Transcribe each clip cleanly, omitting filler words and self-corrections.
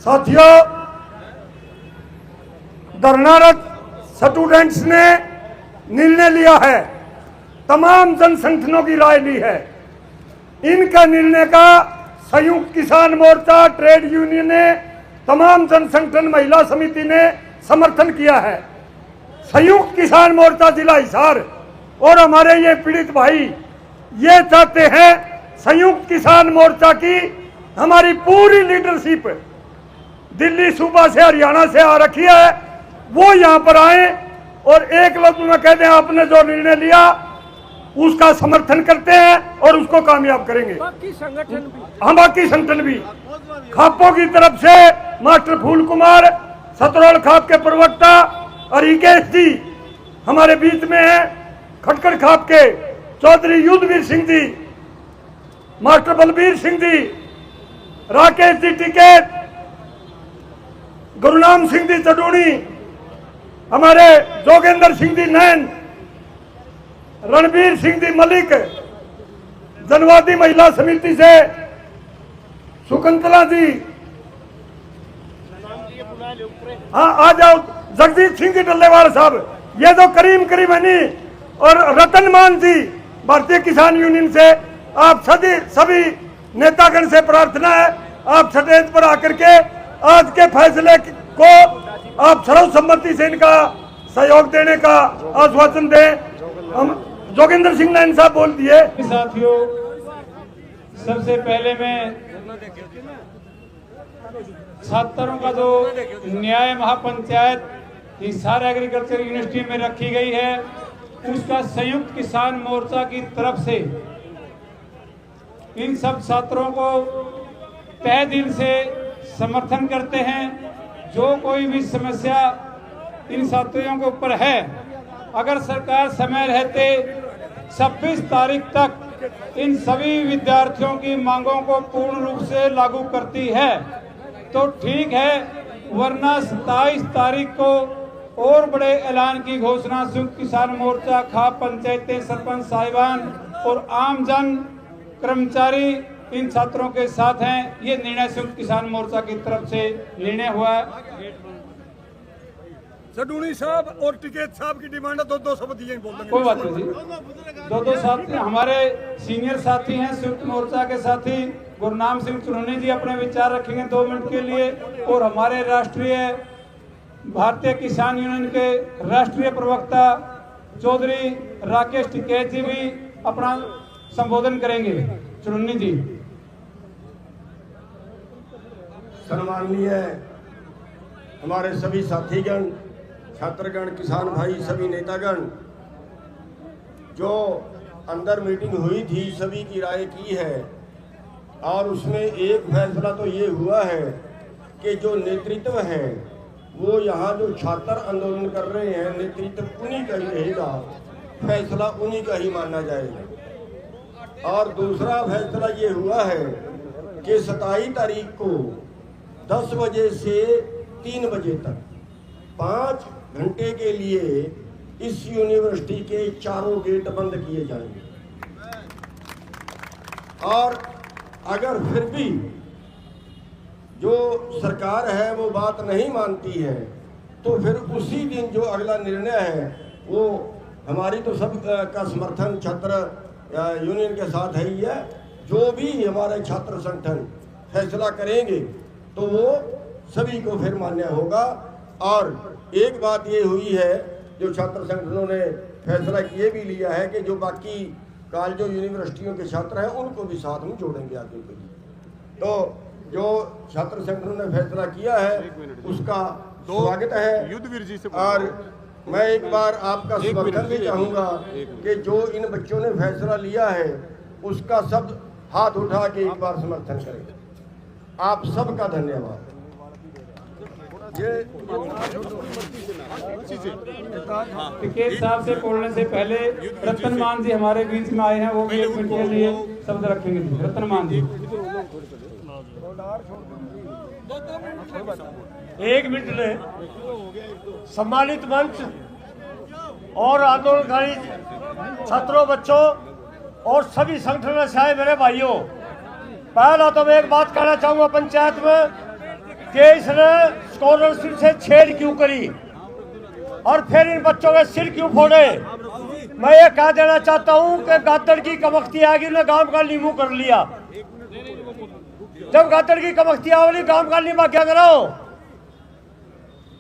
साथियों, धरनारत स्टूडेंट्स ने निर्णय लिया है, तमाम जन संगठनों की राय ली है। इनका निर्णय का संयुक्त किसान मोर्चा, ट्रेड यूनियन ने, तमाम जन संगठन, महिला समिति ने समर्थन किया है। संयुक्त किसान मोर्चा जिला हिसार और हमारे ये पीड़ित भाई ये चाहते हैं संयुक्त किसान मोर्चा की हमारी पूरी लीडरशिप दिल्ली सूबा से, हरियाणा से आ रखी है, वो यहाँ पर आए और एक लफ्ज में कह दें आपने जो निर्णय लिया उसका समर्थन करते हैं और उसको कामयाब करेंगे। बाकी संगठन भी खापों की तरफ से मास्टर फूल कुमार, सतरोल खाप के प्रवक्ता हरिकेश जी हमारे बीच में है, खटखड़ खाप के चौधरी युद्धवीर सिंह जी, मास्टर बलबीर सिंह जी, राकेश जी टिकैत, गुरुनाम सिंह जी चडूणी, हमारे जोगेंद्र सिंह जी नैन, रणबीर सिंह जी मलिक, जनवादी महिला समिति से सुकंतला जी, हाँ आ जाओ, जगदीश सिंह जी डल्लेवाल साहब, ये तो करीम करीमनी और रतन मान जी भारतीय किसान यूनियन से, आप सभी नेतागण से प्रार्थना है आप स्टेज पर आकर के आज के फैसले को आप सर्वसम्मति से इनका सहयोग देने का आश्वासन दें। हम जोगेंद्र सिंह नैन साहब बोल दिए। साथियों, सबसे पहले मैं छात्रों का जो न्याय महापंचायत हिसार एग्रीकल्चर यूनिवर्सिटी में रखी गई है उसका संयुक्त किसान मोर्चा की तरफ से इन सब छात्रों को तहे दिल से समर्थन करते हैं। जो कोई भी समस्या इन छात्रों के ऊपर है, अगर सरकार समय रहते 26 तारीख तक इन सभी विद्यार्थियों की मांगों को पूर्ण रूप से लागू करती है तो ठीक है, वरना 27 तारीख को और बड़े ऐलान की घोषणा संयुक्त किसान मोर्चा, खाप पंचायतें, सरपंच साहिबान और आम जन कर्मचारी इन छात्रों के साथ हैं। ये निर्णय संयुक्त किसान मोर्चा की तरफ से निर्णय हुआ है। चडूणी साहब और टिकैत साहब की डिमांड दो शब्द दिए बोल देंगे। कोई बात नहीं जी, दो साथी हमारे सीनियर साथी हैं संयुक्त मोर्चा के साथी गुरनाम सिंह चुनौनी जी अपने विचार रखेंगे 2 मिनट के लिए और हमारे राष्ट्रीय भारतीय किसान यूनियन के राष्ट्रीय प्रवक्ता चौधरी राकेश टिकैत जी भी अपना संबोधन करेंगे। चुनौनी जी। सम्माननीय हमारे सभी साथीगण, छात्रगण, किसान भाई, सभी नेतागण, जो अंदर मीटिंग हुई थी सभी की राय की है और उसमें एक फैसला तो ये हुआ है कि जो नेतृत्व है वो यहाँ जो छात्र आंदोलन कर रहे हैं नेतृत्व उन्हीं का ही रहेगा, फैसला उन्हीं का ही माना जाएगा। और दूसरा फैसला ये हुआ है कि 27 तारीख को 10 बजे से 3 बजे तक 5 घंटे के लिए इस यूनिवर्सिटी के चारों गेट बंद किए जाएंगे और अगर फिर भी जो सरकार है वो बात नहीं मानती है तो फिर उसी दिन जो अगला निर्णय है वो हमारी तो सब का समर्थन छात्र यूनियन के साथ है ही है। जो भी हमारे छात्र संगठन फैसला करेंगे तो वो सभी को फिर मान्य होगा। और एक बात ये हुई है जो छात्र संगठनों ने फैसला ये भी लिया है कि जो बाकी कॉलेजों यूनिवर्सिटियों के छात्र हैं उनको भी साथ में जोड़ेंगे आगे के लिए। तो जो छात्र संगठनों ने फैसला किया है उसका स्वागत है। युद्धवीर जी से और मैं एक बार आपका समर्थन भी चाहूँगा कि जो इन बच्चों ने फैसला लिया है उसका सब हाथ उठा के एक बार समर्थन करें। आप सबका धन्यवाद। टिकैत साहब से बोलने से पहले रतन मान जी हमारे बीच में आए हैं, वो भी 1 मिनट के लिए शब्द रखेंगे। रतन मान जी। एक मिनट ले। सम्मानित मंच और आंदोलनकारी छात्रों, बच्चों और सभी संगठनों से आए मेरे भाइयों, पहला तो मैं एक बात कहना चाहूंगा पंचायत में कि इसने स्कॉलरशिप से छेड़ क्यों करी और फिर इन बच्चों के सिर क्यों फोड़े। मैं ये कह देना चाहता हूं कि गादड़ की कमख्ती आ गई, गांव का नींबू कर लिया। जब गादड़ की कमख्ती आ गई, गांव का नींबू क्या करो।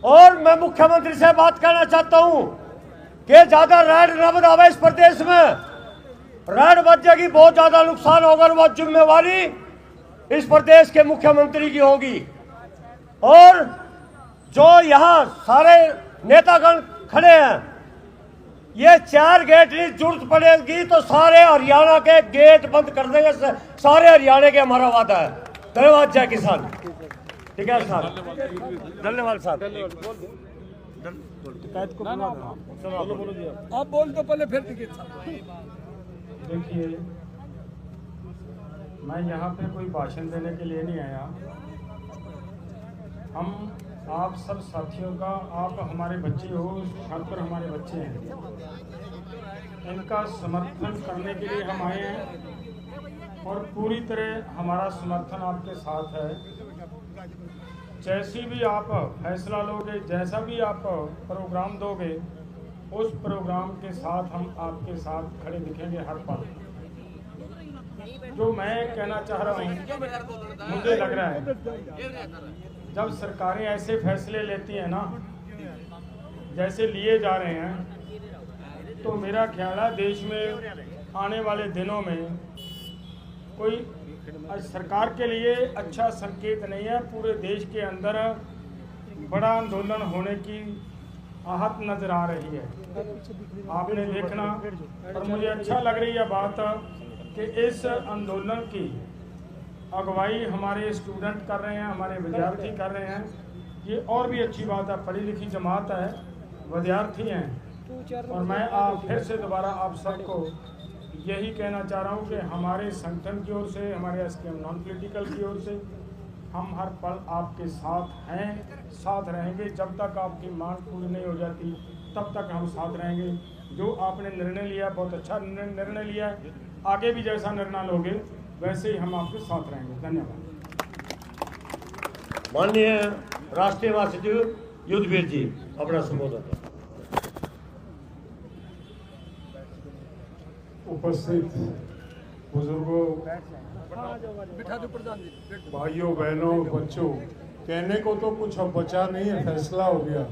और मैं मुख्यमंत्री से बात करना चाहता हूं कि ज्यादा रेड न बनावे इस प्रदेश में। रेड बच जाएगी, बहुत ज्यादा नुकसान होगा, वह जिम्मेवारी इस प्रदेश के मुख्यमंत्री की होगी। और जो यहाँ सारे नेतागण खड़े हैं, ये 4 गेट की जरूरत पड़ेगी तो सारे हरियाणा के गेट बंद कर देंगे, सारे हरियाणा के, हमारा वादा है। धन्यवाद। जय किसान। ठीक है साहब, धन्यवाद साहब। आप बोल तो पहले फिर देखिए, मैं यहाँ पे कोई भाषण देने के लिए नहीं आया। हम आप सब साथियों का, आप हमारे बच्चे हो, छात्र हमारे बच्चे हैं, इनका समर्थन करने के लिए हम आए हैं और पूरी तरह हमारा समर्थन आपके साथ है। जैसी भी आप फैसला लोगे, जैसा भी आप प्रोग्राम दोगे, उस प्रोग्राम के साथ हम आपके साथ खड़े दिखेंगे हर पल। जो मैं कहना चाह रहा हूँ, मुझे लग रहा है जब सरकारें ऐसे फैसले लेती हैं ना, जैसे लिए जा रहे हैं, तो मेरा ख्याल है देश में आने वाले दिनों में कोई सरकार के लिए अच्छा संकेत नहीं है। पूरे देश के अंदर बड़ा आंदोलन होने की आहत नजर आ रही है, आपने देखना। और मुझे अच्छा लग रही है बात कि इस आंदोलन की अगुवाई हमारे स्टूडेंट कर रहे हैं, हमारे विद्यार्थी कर रहे हैं। ये और भी अच्छी बात है, पढ़ी लिखी जमात है, विद्यार्थी हैं। और मैं फिर से दोबारा आप सबको यही कहना चाह रहा हूँ कि हमारे संगठन की ओर से, हमारे एसकेएम नॉन पॉलिटिकल की ओर से हम हर पल आपके साथ हैं, साथ रहेंगे। जब तक आपकी मांग पूरी नहीं हो जाती तब तक हम साथ रहेंगे। जो आपने निर्णय लिया, बहुत अच्छा निर्णय लिया है, आगे भी जैसा निर्णय लोगे वैसे ही हम आपके साथ रहेंगे। धन्यवाद। माननीय राष्ट्रीय महासचिव युद्धवीर जी, अपना संबोधन। उपस्थित बुजुर्गों, भाइयों, बहनों, बच्चों, कहने को तो कुछ अब बचा नहीं है, फैसला हो गया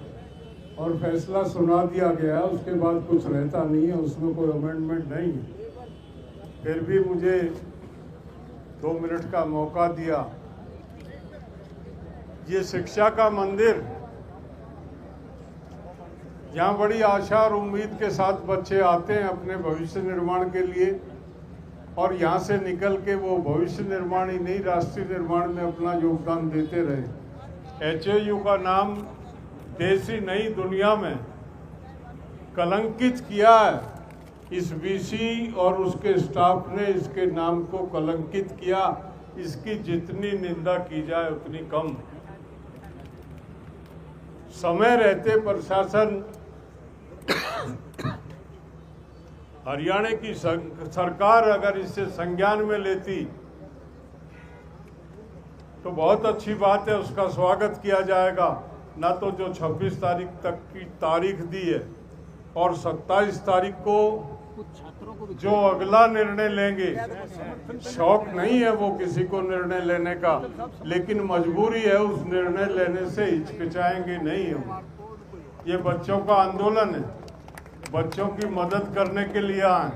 और फैसला सुना दिया गया, उसके बाद कुछ रहता नहीं है, उसमें कोई अमेंडमेंट नहीं है। फिर भी मुझे 2 मिनट का मौका दिया। ये शिक्षा का मंदिर, यहाँ बड़ी आशा और उम्मीद के साथ बच्चे आते हैं अपने भविष्य निर्माण के लिए, और यहाँ से निकल के वो भविष्य निर्माण ही नहीं, राष्ट्रीय निर्माण में अपना योगदान देते रहे। HAU का नाम देश ही नहीं दुनिया में कलंकित किया है। इस VC और उसके स्टाफ ने इसके नाम को कलंकित किया। इसकी जितनी निंदा की जाए उतनी कम। समय रहते प्रशासन हरियाणा की सरकार अगर इसे संज्ञान में लेती तो बहुत अच्छी बात है, उसका स्वागत किया जाएगा। ना तो जो 26 तारीख तक की तारीख दी है और 27 तारीख को जो अगला निर्णय लेंगे, शौक नहीं है वो किसी को निर्णय लेने का, लेकिन मजबूरी है, उस निर्णय लेने से हिचकिचाएंगे नहीं हम। ये बच्चों का आंदोलन है, बच्चों की मदद करने के लिए आए,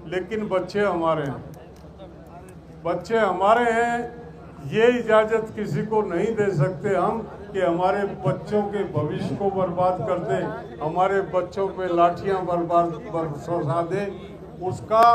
लेकिन बच्चे हमारे हैं, बच्चे हमारे हैं। ये इजाज़त किसी को नहीं दे सकते हम कि हमारे बच्चों के भविष्य को बर्बाद कर दें, हमारे बच्चों पे लाठियां बरसा दें। उसका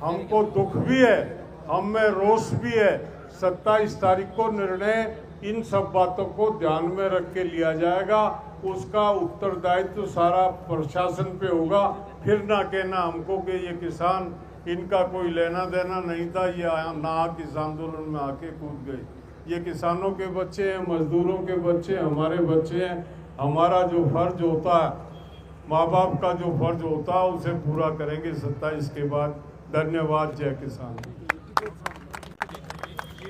हमको दुख भी है, हम में रोष भी है। 27 तारीख को निर्णय इन सब बातों को ध्यान में रख के लिया जाएगा। उसका उत्तरदायित्व सारा प्रशासन पे होगा। फिर ना कहना हमको कि ये किसान, इनका कोई लेना देना नहीं था, ये ना इस आंदोलन में आके कूद गए। ये किसानों के बच्चे हैं, मजदूरों के बच्चे, हमारे बच्चे हैं। हमारा जो फर्ज होता है, माँ बाप का जो फर्ज होता है, उसे पूरा करेंगे 27 के बाद। धन्यवाद। जय किसान।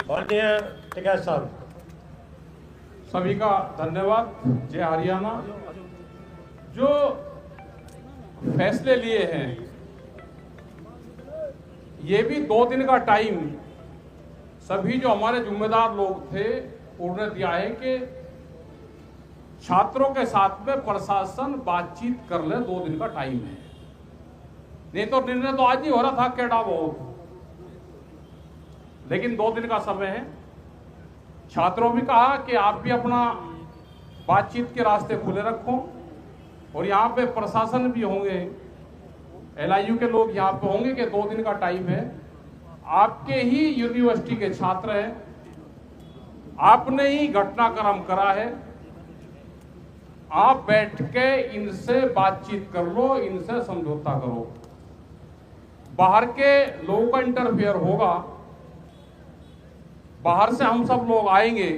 माननीय टिकैत साहब। सभी का धन्यवाद। जय हरियाणा। जो फैसले लिए हैं, ये भी 2 दिन का टाइम सभी जो हमारे जिम्मेदार लोग थे उन्होंने दिया है कि छात्रों के साथ में प्रशासन बातचीत कर ले। 2 दिन का टाइम है, नहीं तो निर्णय तो आज ही हो रहा था केड़ा बहुत, लेकिन 2 दिन का समय है। छात्रों भी कहा कि आप भी अपना बातचीत के रास्ते खुले रखो, और यहाँ पे प्रशासन भी होंगे, LIU के लोग यहाँ पे होंगे कि 2 दिन का टाइम है। आपके ही यूनिवर्सिटी के छात्र हैं, आपने ही घटनाक्रम करा है, आप बैठ के इनसे बातचीत कर लो, इनसे समझौता करो। बाहर के लोगों का इंटरफेयर होगा, बाहर से हम सब लोग आएंगे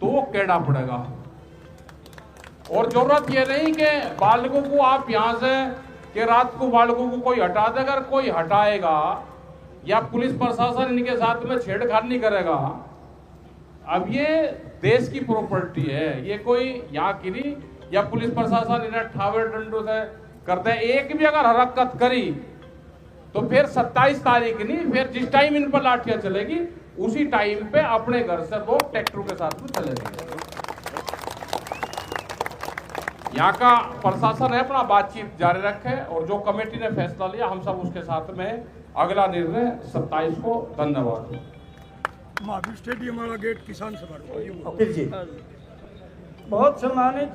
तो केड़ा पड़ेगा। और जरूरत ये नहीं कि बालकों को आप यहां से कि रात को बालकों को कोई हटा दे। अगर कोई हटाएगा या पुलिस प्रशासन इनके साथ में छेड़खानी करेगा, अब ये देश की प्रॉपर्टी है, ये कोई यहाँ की नहीं, या पुलिस प्रशासन इन्हें ठावे डंडों से करते हैं। एक भी अगर हरकत करी तो फिर 27 तारीख नहीं, फिर जिस टाइम इन पर लाठियां चलेगी उसी टाइम पे अपने घर से लोग ट्रैक्टरों के साथ में चले जाएंगे। यहाँ का प्रशासन है अपना बातचीत जारी रखे, और जो कमेटी ने फैसला लिया हम सब उसके साथ में अगला निर्णय 27 को। धन्यवाद। महावीर स्टेडियम वाला गेट किसान सभा। वकील जी। बहुत सम्मानित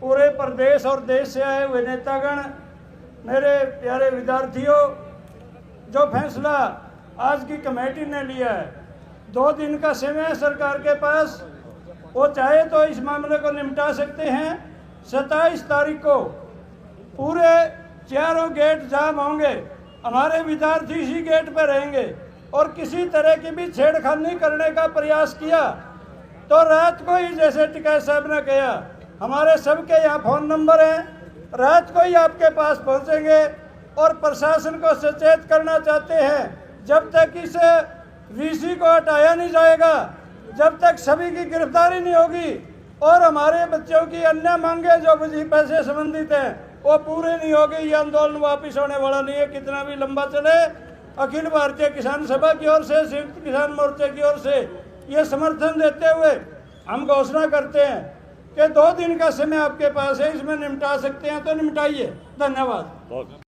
पूरे प्रदेश और देश से आए हुए नेतागण, मेरे प्यारे विद्यार्थियों, जो फैसला आज की कमेटी ने लिया है, 2 दिन का समय है सरकार के पास, वो चाहे तो इस मामले को निपटा सकते हैं। 27 तारीख को पूरे चारों गेट जाम होंगे, हमारे विद्यार्थी इसी गेट पर रहेंगे, और किसी तरह की भी छेड़खानी करने का प्रयास किया तो रात को ही, जैसे टिकैत साहब ने कहा, हमारे सबके यहाँ फ़ोन नंबर हैं, रात को ही आपके पास पहुँचेंगे। और प्रशासन को सचेत करना चाहते हैं, जब तक इस VC को हटाया नहीं जाएगा, जब तक सभी की गिरफ्तारी नहीं होगी और हमारे बच्चों की अन्य मांगे जो वजीफे से संबंधित हैं वो पूरे नहीं होगी, ये आंदोलन वापिस होने वाला नहीं है, कितना भी लंबा चले। अखिल भारतीय किसान सभा की ओर से, संयुक्त किसान मोर्चे की ओर से ये समर्थन देते हुए हम घोषणा करते हैं कि 2 दिन का समय आपके पास है, इसमें निपटा सकते हैं तो निपटाइए। धन्यवाद।